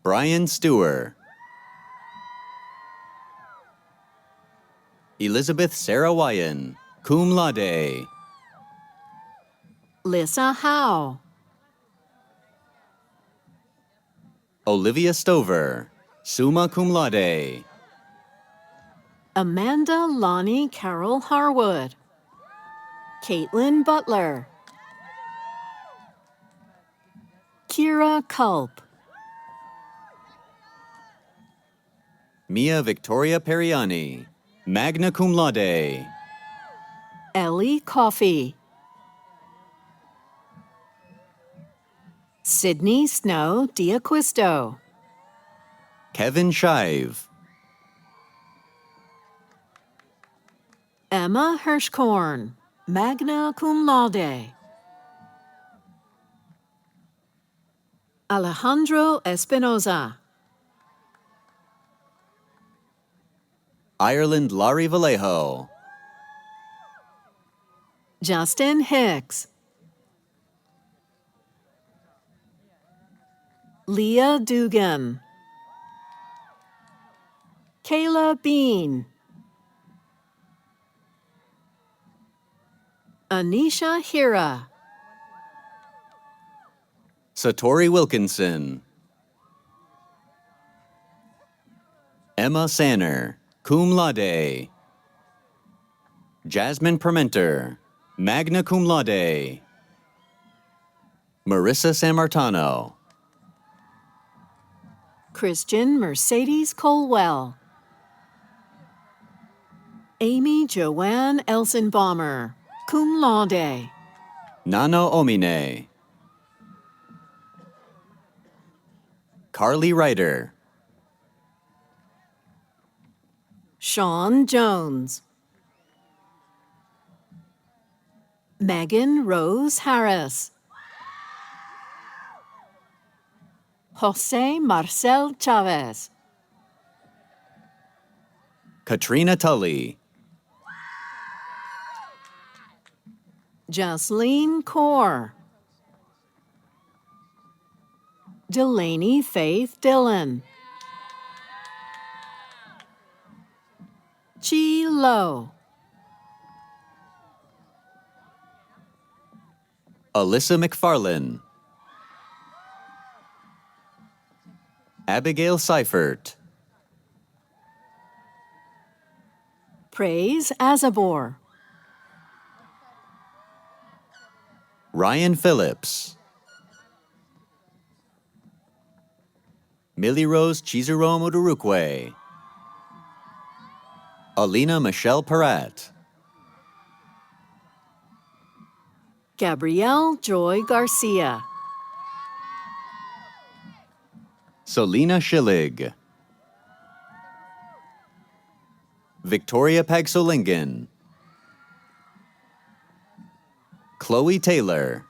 Brian Stewart. Elizabeth Sarah Wyan, cum laude. Lissa Howe. Olivia Stover, summa cum laude. Amanda Lonnie Carol Harwood. Caitlin Butler. Kira Culp. Mia Victoria Periani, magna cum laude. Ellie Coffey. Sydney Snow Diaquisto. Kevin Shive. Emma Hirschkorn, magna cum laude. Alejandro Espinoza. Ireland Laurie Vallejo. Justin Hicks. Leah Dugan. Kayla Bean. Anisha Hira. Satori Wilkinson. Emma Sanner, cum laude. Jasmine Permenter, magna cum laude. Marissa Sammartano. Christian Mercedes Colwell. Amy Joanne Elsenbaumer, cum laude. Nano Omine. Carly Ryder. Sean Jones. Megan Rose Harris. Jose Marcel Chavez. Katrina Tully. Jocelyn Kaur. Delaney Faith Dillon. Chi Lo. Alyssa McFarlane. Abigail Seifert. Praise Azabor. Ryan Phillips. Millie Rose Chizurome Udurukwe. Alina Michelle Peratt. Gabrielle Joy Garcia. Solina Schillig. Victoria Pagsolingen. Chloe Taylor.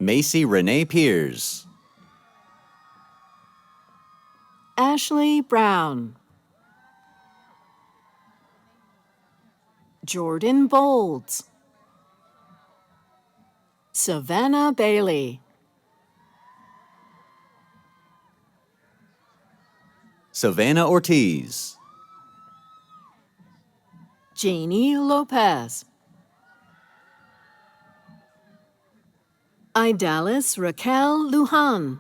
Macy Renee Piers. Ashley Brown. Jordan Bolds. Savannah Bailey. Savannah Ortiz. Janie Lopez. Idalis Raquel Lujan.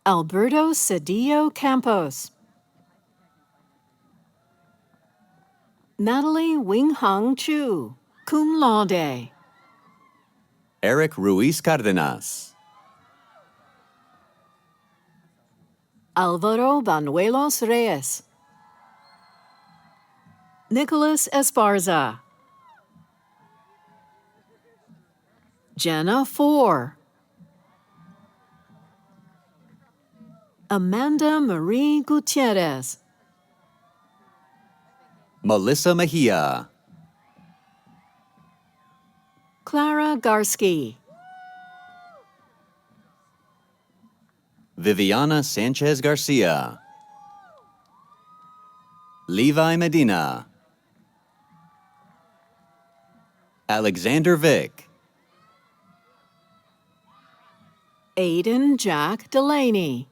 Alberto Cedillo Campos. Natalie Winghang Chu, cum laude. Eric Ruiz Cardenas. Alvaro Banuelos Reyes. Nicholas Esparza. Jenna Four. Amanda Marie Gutierrez. Melissa Mejia. Clara Garsky. Viviana Sanchez Garcia. Levi Medina. Alexander Vick. Aiden Jack Delaney.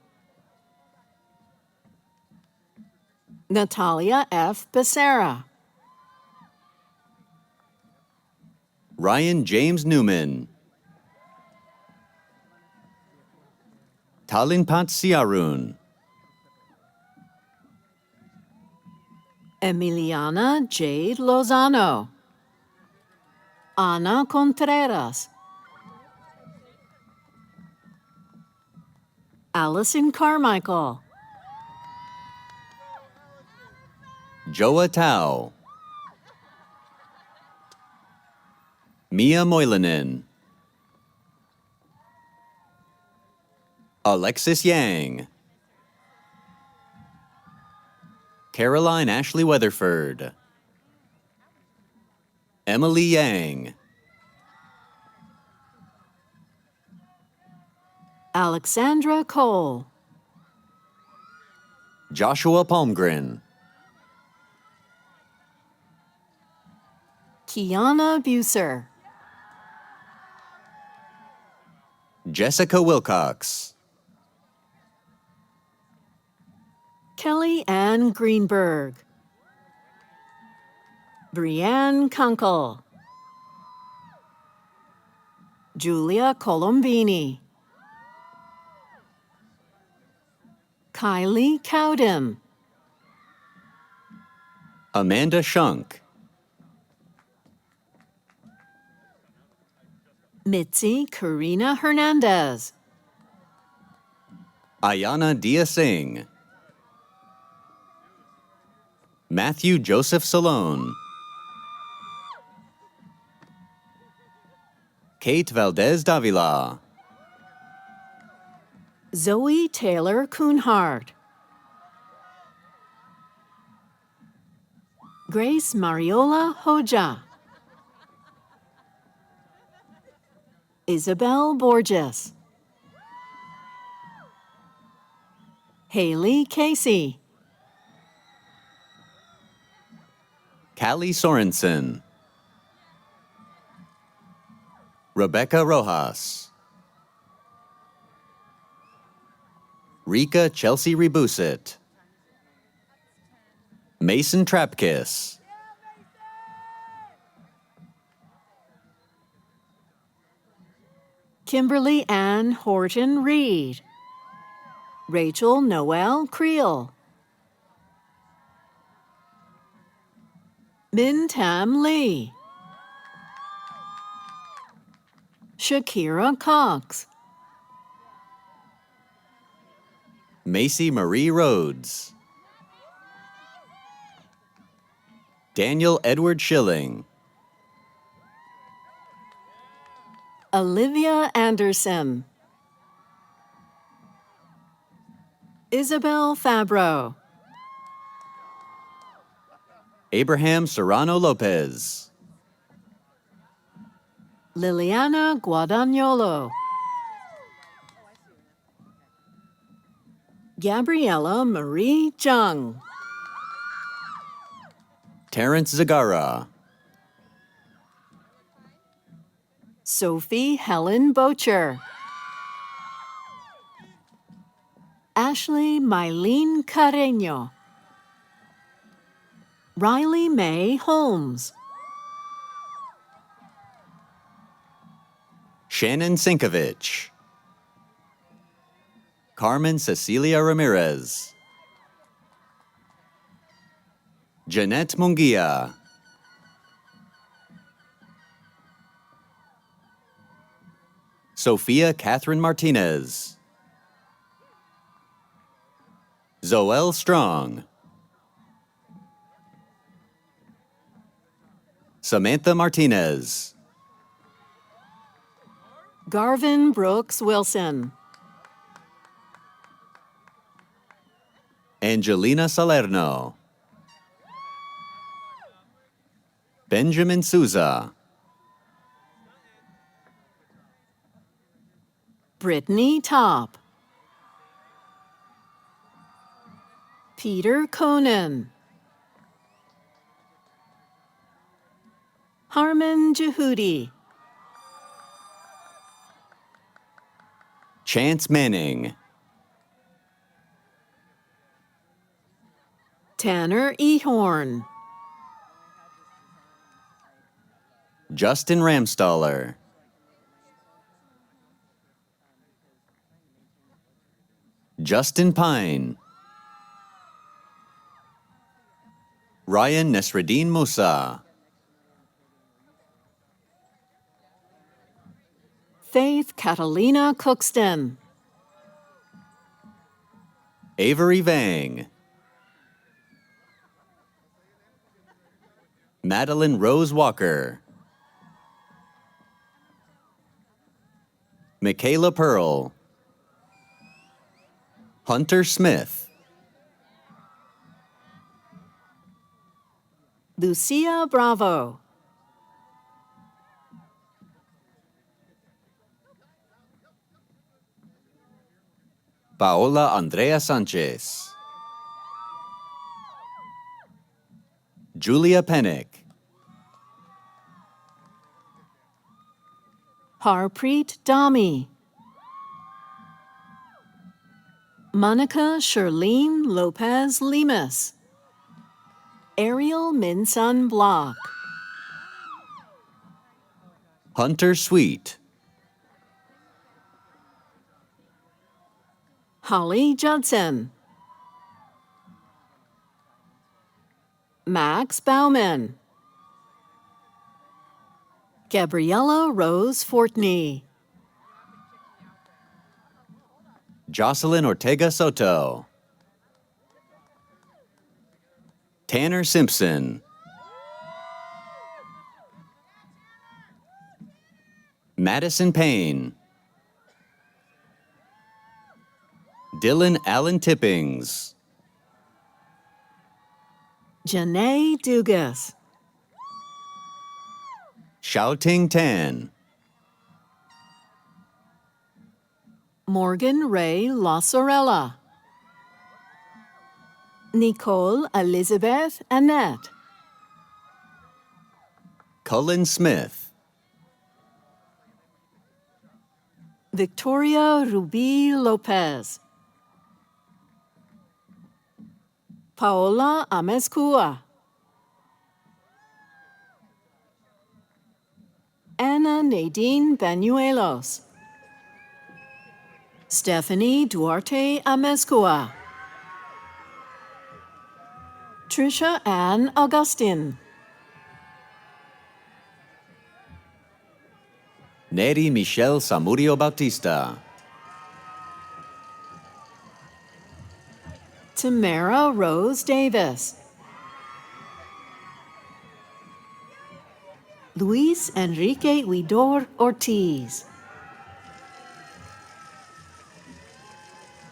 Natalia F. Becerra. Ryan James Newman. Talinpat Siarun. Emiliana Jade Lozano. Ana Contreras. Allison Carmichael. Joa Tao. Mia Moilanen. Alexis Yang. Caroline Ashley Weatherford. Emily Yang. Alexandra Cole. Joshua Palmgren. Kiana Buser. Jessica Wilcox. Kelly Ann Greenberg. Brianne Kunkel. Julia Colombini. Kylie Cowden, Amanda Shunk, Mitzi Karina Hernandez, Ayana Dia Singh, Matthew Joseph Salone, Kate Valdez Davila, Zoe Taylor Kuhnhart, Grace Mariola Hoja, Isabel Borges, Haley Casey, Callie Sorensen, Rebecca Rojas, Rika Chelsea Rebusit, Mason Trapkiss, Kimberly Ann Horton Reed, Rachel Noel Creel, Min Tam Lee, Shakira Cox, Macy Marie Rhodes, Daniel Edward Schilling, Olivia Anderson, Isabel Fabro, Abraham Serrano Lopez, Liliana Guadagnolo, Gabriella Marie Jung, Terrence Zagara, Sophie Helen Bocher, Ashley Mylene Carreño, Riley Mae Holmes, Shannon Sinkovich, Carmen Cecilia Ramirez, Jeanette Munguia, Sophia Catherine Martinez, Zoel Strong, Samantha Martinez, Garvin Brooks Wilson, Angelina Salerno, Benjamin Souza, Brittany Top, Peter Conan, Harmon Jehudi, Chance Manning, Tanner Ehorn, Justin Ramstaller, Justin Pine, Ryan Nesreddin Musa, Faith Catalina Cookston, Avery Vang, Madeline Rose Walker, Michaela Pearl, Hunter Smith, Lucia Bravo, Paola Andrea Sanchez, Julia Pennick, Harpreet Dami, Monica Charlene Lopez Lemus, Ariel Minsun Block, Hunter Sweet, Holly Judson, Max Bauman. Gabriella Rose Fortney. Jocelyn Ortega Soto. Tanner Simpson. Madison Payne. Dylan Allen Tippings. Janae Dugas. Xiaoting Tan. Morgan Ray Lasorella. Nicole Elizabeth Annette. Cullen Smith. Victoria Ruby Lopez. Paola Amezcua. Anna Nadine Banuelos. Stephanie Duarte Amezcua. Trisha Ann Augustin. Neri Michelle Samudio Bautista. Tamara Rose Davis. Luis Enrique Huidor Ortiz.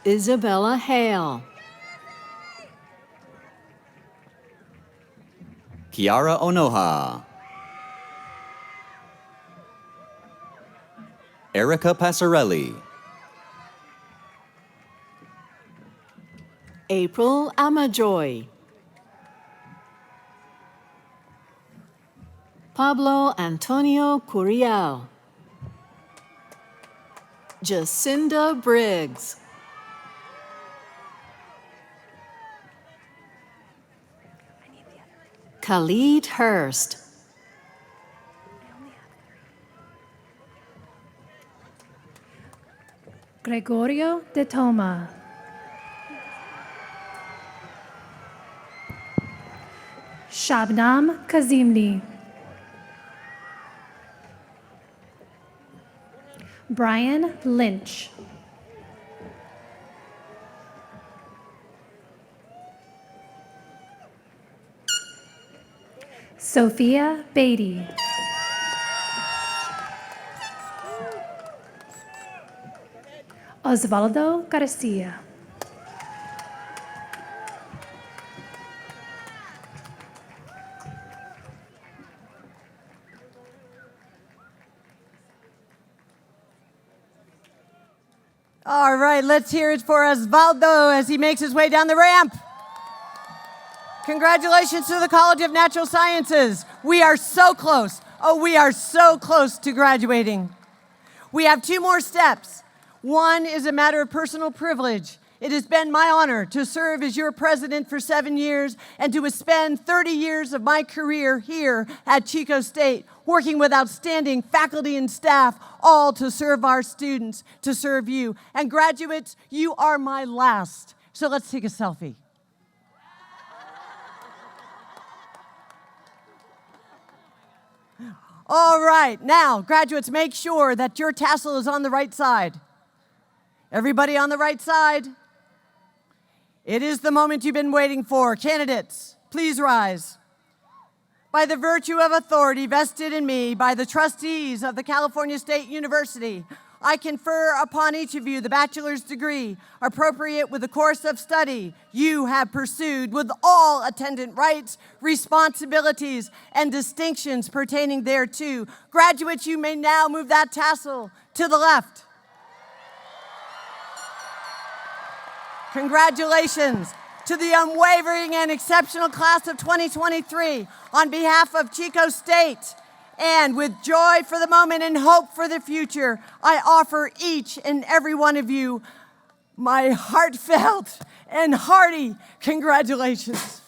Isabella Hale. Kiara Onoha. Erica Passarelli. April Amajoy. Pablo Antonio Curiel. Jacinda Briggs. Khalid Hurst. Gregorio de Toma. Shabnam Kazimli. Brian Lynch. Sophia Beatty. Osvaldo Garcia. All right, let's hear it for Osvaldo as he makes his way down the ramp. Congratulations to the College of Natural Sciences. We are so close. Oh, we are so close to graduating. We have 2 more steps. One is a matter of personal privilege. It has been my honor to serve as your president for 7 years and to spend 30 years of my career here at Chico State, working with outstanding faculty and staff, all to serve our students, to serve you. And graduates, you are my last. So let's take a selfie. All right, now, graduates, make sure that your tassel is on the right side. Everybody on the right side? It is the moment you've been waiting for. Candidates, please rise. By the virtue of authority vested in me by the trustees of the California State University, I confer upon each of you the bachelor's degree appropriate with the course of study you have pursued with all attendant rights, responsibilities, and distinctions pertaining thereto. Graduates, you may now move that tassel to the left. Congratulations to the unwavering and exceptional class of 2023 on behalf of Chico State. And with joy for the moment and hope for the future, I offer each and every one of you my heartfelt and hearty congratulations.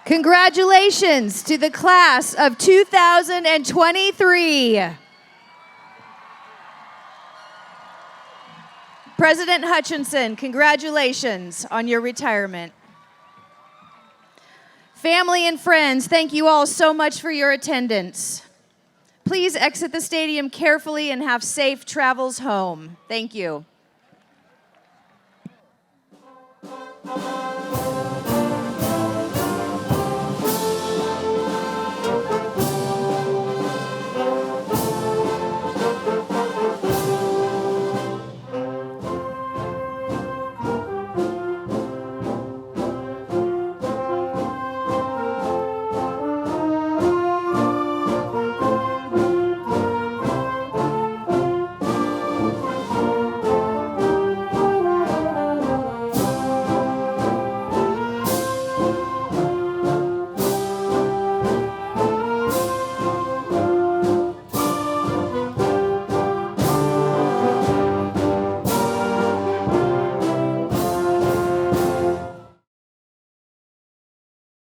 Congratulations to the class of 2023. President Hutchinson, congratulations on your retirement. Family and friends, thank you all so much for your attendance. Please exit the stadium carefully and have safe travels home. Thank you.